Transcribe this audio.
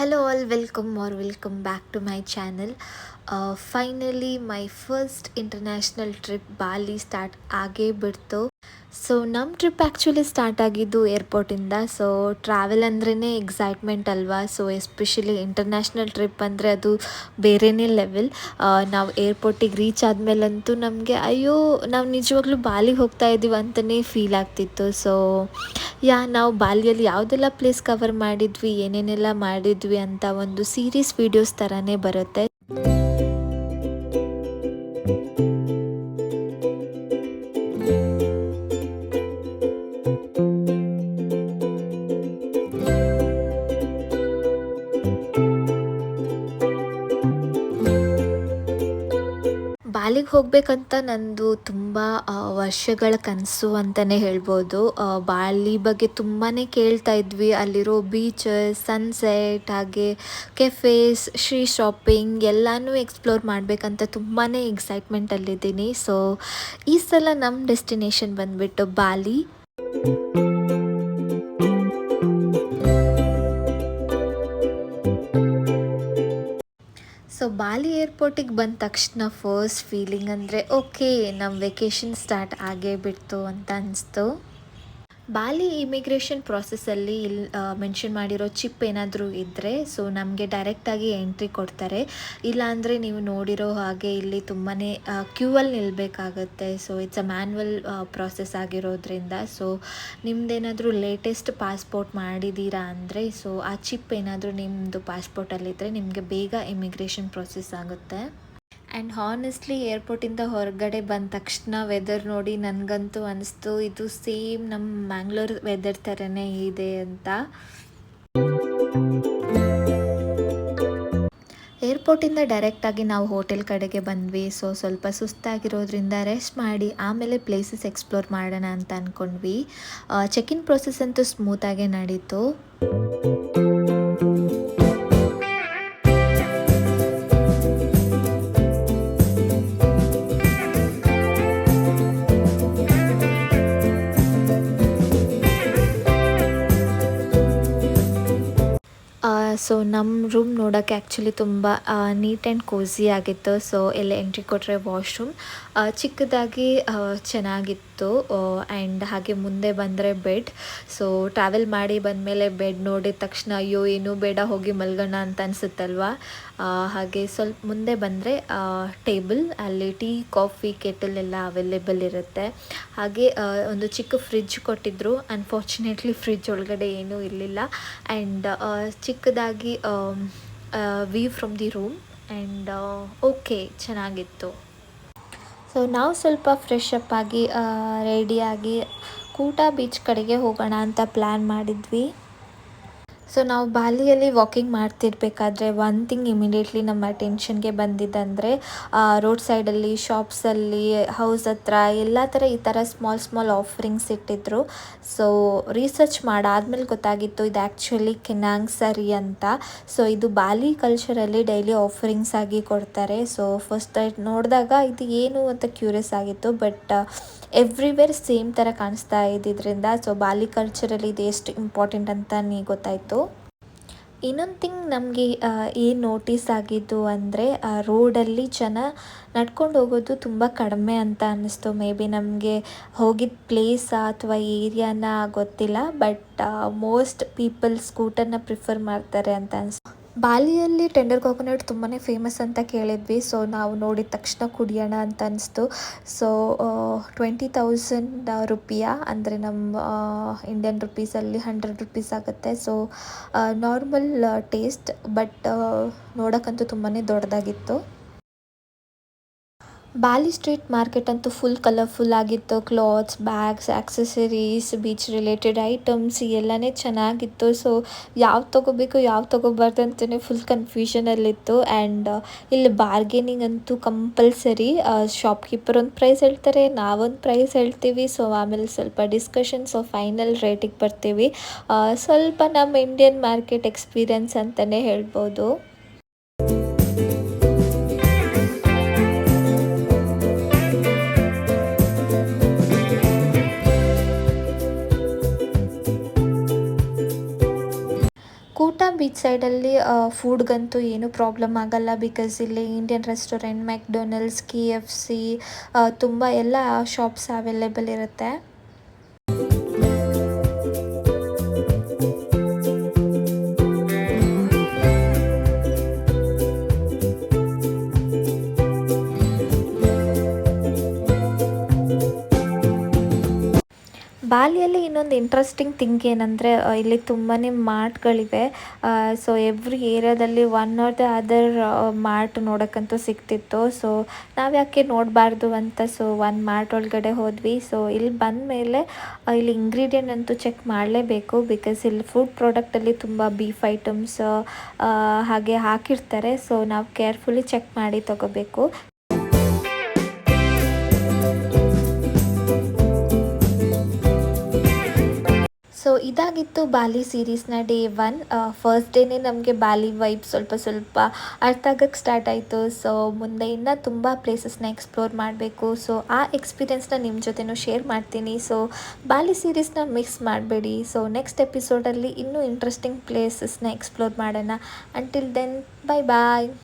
Hello all, welcome back to my channel. Finally my first international trip Bali start ಆಗೇ ಬಿಡ್ತು. So ನಮ್ಮ trip actually start ಆಗಿದ್ದು ಏರ್ಪೋರ್ಟಿಂದ. So travel ಅಂದ್ರೇ excitement ಅಲ್ವಾ. So especially international trip ಅಂದರೆ ಅದು ಬೇರೆಯೇ ಲೆವೆಲ್. ನಾವು ಏರ್ಪೋರ್ಟಿಗೆ ರೀಚ್ ಆದಮೇಲಂತೂ ನಮಗೆ ಅಯ್ಯೋ ನಾವು ನಿಜವಾಗ್ಲೂ ಬಾಲಿಗೆ ಹೋಗ್ತಾ ಇದ್ದೀವಿ ಅಂತಲೇ ಫೀಲ್ ಆಗ್ತಿತ್ತು. ಸೊ ನಾವು ಬಾಲಿಯಲ್ಲಿ ಯಾವುದೆಲ್ಲ ಪ್ಲೇಸ್ ಕವರ್ ಮಾಡಿದ್ವಿ, ಏನೇನೆಲ್ಲ ಮಾಡಿದ್ವಿ ಅಂತ ಒಂದು ಸೀರೀಸ್ ವೀಡಿಯೋಸ್ ಥರನೇ ಬರುತ್ತೆ. ಬಾಲಿಗೆ ಹೋಗಬೇಕಂತ ನಂದು ತುಂಬ ವರ್ಷಗಳ ಕನಸು ಅಂತಲೇ ಹೇಳ್ಬೋದು. ಬಾಲಿ ಬಗ್ಗೆ ತುಂಬಾ ಕೇಳ್ತಾ ಇದ್ವಿ. ಅಲ್ಲಿರೋ ಬೀಚಸ್, ಸನ್ಸೆಟ್, ಹಾಗೆ ಕೆಫೇಸ್, ಶಾಪಿಂಗ್ ಎಲ್ಲನೂ ಎಕ್ಸ್ಪ್ಲೋರ್ ಮಾಡಬೇಕಂತ ತುಂಬಾ ಎಕ್ಸೈಟ್ಮೆಂಟಲ್ಲಿದ್ದೀನಿ. ಸೊ ಈ ಸಲ ನಮ್ಮ ಡೆಸ್ಟಿನೇಷನ್ ಬಂದುಬಿಟ್ಟು ಬಾಲಿ. ಸೊ ಬಾಲಿ ಏರ್ಪೋರ್ಟಿಗೆ ಬಂದ ತಕ್ಷಣ ಫಸ್ಟ್ ಫೀಲಿಂಗ್ ಅಂದರೆ ಓಕೆ, ನಮ್ಮ ವೆಕೇಷನ್ ಸ್ಟಾರ್ಟ್ ಆಗೇ ಬಿಡ್ತು ಅಂತ ಅನಿಸ್ತು. ಬಾಲಿ ಇಮಿಗ್ರೇಷನ್ ಪ್ರಾಸೆಸ್ಸಲ್ಲಿ ಮೆನ್ಷನ್ ಮಾಡಿರೋ ಚಿಪ್ ಏನಾದರೂ ಇದ್ದರೆ ಸೊ ನಮಗೆ ಡೈರೆಕ್ಟಾಗಿ ಎಂಟ್ರಿ ಕೊಡ್ತಾರೆ. ಇಲ್ಲಾಂದರೆ ನೀವು ನೋಡಿರೋ ಹಾಗೆ ಇಲ್ಲಿ ತುಂಬಾ ಕ್ಯೂವಲ್ಲಿ ನಿಲ್ಲಬೇಕಾಗತ್ತೆ. So it's a manual process ಆಗಿರೋದ್ರಿಂದ ಸೊ ನಿಮ್ಮದೇನಾದರೂ ಲೇಟೆಸ್ಟ್ ಪಾಸ್ಪೋರ್ಟ್ ಮಾಡಿದ್ದೀರಾ ಅಂದರೆ ಸೊ ಆ ಚಿಪ್ ಏನಾದರೂ ನಿಮ್ಮದು ಪಾಸ್ಪೋರ್ಟಲ್ಲಿದ್ದರೆ ನಿಮಗೆ ಬೇಗ ಇಮಿಗ್ರೇಷನ್ ಪ್ರಾಸೆಸ್ ಆಗುತ್ತೆ. ಆ್ಯಂಡ್ ಹಾನೆಸ್ಟ್ಲಿ ಏರ್ಪೋರ್ಟಿಂದ ಹೊರಗಡೆ ಬಂದ ತಕ್ಷಣ ವೆದರ್ ನೋಡಿ ನನಗಂತೂ ಅನಿಸ್ತು ಇದು ಸೇಮ್ ನಮ್ಮ ಮ್ಯಾಂಗ್ಳೂರ್ ವೆದರ್ ಥರನೇ ಇದೆ ಅಂತ. ಏರ್ಪೋರ್ಟಿಂದ ಡೈರೆಕ್ಟಾಗಿ ನಾವು ಹೋಟೆಲ್ ಕಡೆಗೆ ಬಂದ್ವಿ. ಸೊ ಸ್ವಲ್ಪ ಸುಸ್ತಾಗಿರೋದ್ರಿಂದ ರೆಸ್ಟ್ ಮಾಡಿ ಆಮೇಲೆ ಪ್ಲೇಸಸ್ ಎಕ್ಸ್ಪ್ಲೋರ್ ಮಾಡೋಣ ಅಂತ ಅಂದ್ಕೊಂಡ್ವಿ. ಚೆಕ್-ಇನ್ ಪ್ರೊಸೆಸ್ ಅಂತೂ ಸ್ಮೂತಾಗೇ ನಡೀತು. ಸೊ ನಮ್ಮ ರೂಮ್ ನೋಡೋಕ್ಕೆ ಆ್ಯಕ್ಚುಲಿ ತುಂಬ ನೀಟ್ ಆ್ಯಂಡ್ ಕೋಝಿ ಆಗಿತ್ತು. ಸೊ ಎಲ್ಲ ಎಂಟ್ರಿ ಕೊಟ್ಟರೆ ವಾಶ್ರೂಮ್ ಚಿಕ್ಕದಾಗಿ ಚೆನ್ನಾಗಿತ್ತು. ಆ್ಯಂಡ್ ಹಾಗೆ ಮುಂದೆ ಬಂದರೆ ಬೆಡ್. ಸೊ ಟ್ರಾವೆಲ್ ಮಾಡಿ ಬಂದಮೇಲೆ ಬೆಡ್ ನೋಡಿದ ತಕ್ಷಣ ಅಯ್ಯೋ ಏನೂ ಬೇಡ, ಹೋಗಿ ಮಲ್ಗೋಣ ಅಂತ ಅನಿಸುತ್ತಲ್ವ. ಹಾಗೆ ಸ್ವಲ್ಪ ಮುಂದೆ ಬಂದರೆ ಟೇಬಲ್, ಅಲ್ಲಿ ಟೀ, ಕಾಫಿ, ಕೆಟಲ್ ಎಲ್ಲ ಅವೈಲೇಬಲ್ ಇರುತ್ತೆ. ಹಾಗೆ ಒಂದು ಚಿಕ್ಕ ಫ್ರಿಡ್ಜ್ ಕೊಟ್ಟಿದ್ದರು. ಅನ್ಫಾರ್ಚುನೇಟ್ಲಿ ಫ್ರಿಡ್ಜ್ ಒಳಗಡೆ ಏನೂ ಇರಲಿಲ್ಲ. ಆ್ಯಂಡ್ ಚಿಕ್ಕದಾಗಿ view from the room. And okay, ಚೆನ್ನಾಗಿತ್ತು. ಸೊ ನಾವು ಸ್ವಲ್ಪ ಫ್ರೆಶ್ ಅಪ್ ಆಗಿ ರೆಡಿಯಾಗಿ ಕೂಟಾ ಬೀಚ್ ಕಡೆಗೆ ಹೋಗೋಣ ಅಂತ ಪ್ಲ್ಯಾನ್ ಮಾಡಿದ್ವಿ. ಸೊ ನಾವು ಬಾಲಿಯಲ್ಲಿ ವಾಕಿಂಗ್ ಮಾಡ್ತಿರ್ಬೇಕಾದ್ರೆ ಒನ್ ಥಿಂಗ್ ಇಮಿಡಿಯೇಟ್ಲಿ ನಮ್ಮ ಅಟೆನ್ಷನ್ಗೆ ಬಂದಿದ್ದಂದರೆ ರೋಡ್ ಸೈಡಲ್ಲಿ, ಶಾಪ್ಸಲ್ಲಿ, ಹೌಸ್ ಹತ್ರ ಎಲ್ಲ ಥರ ಈ ಥರ ಸ್ಮಾಲ್ ಆಫರಿಂಗ್ಸ್ ಇಟ್ಟಿದ್ರು. ಸೊ ರಿಸರ್ಚ್ ಮಾಡಾದ್ಮೇಲೆ ಗೊತ್ತಾಗಿತ್ತು ಇದು ಆ್ಯಕ್ಚುಲಿ ಕೆನಾಂಗ್ ಸರಿ ಅಂತ. ಸೊ ಇದು ಬಾಲಿ ಕಲ್ಚರಲ್ಲಿ ಡೈಲಿ ಆಫರಿಂಗ್ಸ್ ಆಗಿ ಕೊಡ್ತಾರೆ. ಸೊ ಫಸ್ಟ್ ನೋಡಿದಾಗ ಇದು ಏನು ಅಂತ ಕ್ಯೂರಿಯಸ್ ಆಗಿತ್ತು. ಬಟ್ ಎವ್ರಿವೇರ್ ಸೇಮ್ ಥರ ಕಾಣಿಸ್ತಾ ಇದ್ದಿದ್ದರಿಂದ ಸೊ ಬಾಲಿ ಕಲ್ಚರಲ್ಲಿ ಇದು ಎಷ್ಟು ಇಂಪಾರ್ಟೆಂಟ್ ಅಂತ ಗೊತ್ತಾಯಿತು. ಇನ್ನೊಂದು ಥಿಂಗ್ ನಮಗೆ ಏನು ನೋಟಿಸ್ ಆಗಿದ್ದು ಅಂದರೆ ರೋಡಲ್ಲಿ ಜನ ನಡ್ಕೊಂಡು ಹೋಗೋದು ತುಂಬ ಕಡಿಮೆ ಅಂತ ಅನ್ನಿಸ್ತು. ಮೇ ಬಿ ನಮಗೆ ಹೋಗಿದ್ದ ಪ್ಲೇಸಾ ಅಥವಾ ಏರಿಯಾನ ಗೊತ್ತಿಲ್ಲ. ಬಟ್ ಮೋಸ್ಟ್ ಪೀಪಲ್ ಸ್ಕೂಟರ್ನ ಪ್ರಿಫರ್ ಮಾಡ್ತಾರೆ ಅಂತ ಅನಿಸ್ತು. ಬಾಲಿಯಲ್ಲಿ ಟೆಂಡರ್ ಕೋಕೋನಟ್ ತುಂಬಾ ಫೇಮಸ್ ಅಂತ ಕೇಳಿದ್ವಿ. ಸೊ ನಾವು ನೋಡಿದ ತಕ್ಷಣ ಕುಡಿಯೋಣ ಅಂತ ಅನಿಸ್ತು. ಸೊ 20,000 ರೂಪಾಯಿ ಅಂದರೆ ನಮ್ಮ ಇಂಡಿಯನ್ ರುಪೀಸಲ್ಲಿ 100 ರೂಪೀಸ್ ಆಗುತ್ತೆ. ಸೊ ನಾರ್ಮಲ್ ಟೇಸ್ಟ್, ಬಟ್ ನೋಡೋಕ್ಕಂತೂ ತುಂಬಾ ದೊಡ್ಡದಾಗಿತ್ತು. ಬಾಲಿ ಸ್ಟ್ರೀಟ್ ಮಾರ್ಕೆಟ್ ಅಂತೂ ಫುಲ್ ಕಲರ್ಫುಲ್ ಆಗಿತ್ತು. Clothes, bags, accessories, beach related items ಎಲ್ಲನೇ ಚೆನ್ನಾಗಿತ್ತು. ಸೊ ಯಾವ್ದು ತೊಗೋಬೇಕು ಯಾವ್ದು ತೊಗೋಬಾರ್ದು ಅಂತಲೇ ಫುಲ್ ಕನ್ಫ್ಯೂಷನಲ್ಲಿತ್ತು. ಆ್ಯಂಡ್ ಇಲ್ಲಿ ಬಾರ್ಗೇನಿಂಗ್ ಅಂತೂ ಕಂಪಲ್ಸರಿ. ಶಾಪ್ಕೀಪರ್ ಒಂದು ಪ್ರೈಸ್ ಹೇಳ್ತಾರೆ, ನಾವೊಂದು ಪ್ರೈಸ್ ಹೇಳ್ತೀವಿ. ಸೊ ಆಮೇಲೆ ಸ್ವಲ್ಪ ಡಿಸ್ಕಷನ್. ಸೊ ಫೈನಲ್ ರೇಟಿಗೆ ಬರ್ತೀವಿ. ಸ್ವಲ್ಪ ನಮ್ಮ ಇಂಡಿಯನ್ ಮಾರ್ಕೆಟ್ ಎಕ್ಸ್ಪೀರಿಯನ್ಸ್ ಅಂತಲೇ ಹೇಳ್ಬೋದು. ಕೂಟಾ ಬೀಚ್ ಸೈಡಲ್ಲಿ ಫುಡ್ಗಂತೂ ಏನೂ ಪ್ರಾಬ್ಲಮ್ ಆಗಲ್ಲ, ಬಿಕಾಸ್ ಇಲ್ಲಿ ಇಂಡಿಯನ್ ರೆಸ್ಟೋರೆಂಟ್, ಮೆಕ್ಡೊನಲ್ಡ್ಸ್, KFC ತುಂಬ ಎಲ್ಲ ಶಾಪ್ಸ್ ಅವೈಲೇಬಲ್ ಇರುತ್ತೆ. ಬಾಲಿಯಲ್ಲಿ ಇನ್ನೊಂದು ಇಂಟ್ರೆಸ್ಟಿಂಗ್ ಥಿಂಗ್ ಏನಂದರೆ ಇಲ್ಲಿ ತುಂಬಾ ಮಾರ್ಟ್ಗಳಿವೆ. ಸೊ ಎವ್ರಿ ಏರಿಯಾದಲ್ಲಿ one or the other mart ನೋಡೋಕ್ಕಂತೂ ಸಿಗ್ತಿತ್ತು. ಸೊ ನಾವು ಯಾಕೆ ನೋಡಬಾರ್ದು ಅಂತ ಸೊ ಒಂದು ಮಾರ್ಟ್ ಒಳಗಡೆ ಹೋದ್ವಿ. ಸೊ ಇಲ್ಲಿ ಬಂದ ಮೇಲೆ ಇಲ್ಲಿ ಇಂಗ್ರೀಡಿಯೆಂಟ್ ಅಂತೂ ಚೆಕ್ ಮಾಡಲೇಬೇಕು, ಬಿಕಾಸ್ ಇಲ್ಲಿ ಫುಡ್ ಪ್ರಾಡಕ್ಟಲ್ಲಿ ತುಂಬ ಬೀಫ್ ಐಟಮ್ಸ್ ಹಾಗೆ ಹಾಕಿರ್ತಾರೆ. ಸೊ ನಾವು ಕೇರ್ಫುಲಿ ಚೆಕ್ ಮಾಡಿ ತಗೋಬೇಕು. ಸೊ ಇದಾಗಿತ್ತು ಬಾಲಿ ಸೀರೀಸ್ನ ಡೇ 1. ಫಸ್ಟ್ ಡೇನೇ ನಮಗೆ ಬಾಲಿ ವೈಬ್ ಸ್ವಲ್ಪ ಅರ್ಥ ಆಗಕ್ಕೆ ಸ್ಟಾರ್ಟ್ ಆಯಿತು. ಸೊ ಮುಂದೆ ಇನ್ನೂ ತುಂಬ ಪ್ಲೇಸಸ್ನ ಎಕ್ಸ್ಪ್ಲೋರ್ ಮಾಡಬೇಕು. ಸೊ ಆ ಎಕ್ಸ್ಪೀರಿಯೆನ್ಸ್ನ ನಿಮ್ಮ ಜೊತೆನೂ ಶೇರ್ ಮಾಡ್ತೀನಿ. ಸೊ ಬಾಲಿ ಸೀರೀಸ್ನ ಮಿಸ್ ಮಾಡಬೇಡಿ. ಸೊ ನೆಕ್ಸ್ಟ್ ಎಪಿಸೋಡಲ್ಲಿ ಇನ್ನೂ ಇಂಟ್ರೆಸ್ಟಿಂಗ್ ಪ್ಲೇಸಸ್ನ ಎಕ್ಸ್ಪ್ಲೋರ್ ಮಾಡೋಣ. ಅಂಟಿಲ್ ದೆನ್, ಬಾಯ್ ಬಾಯ್.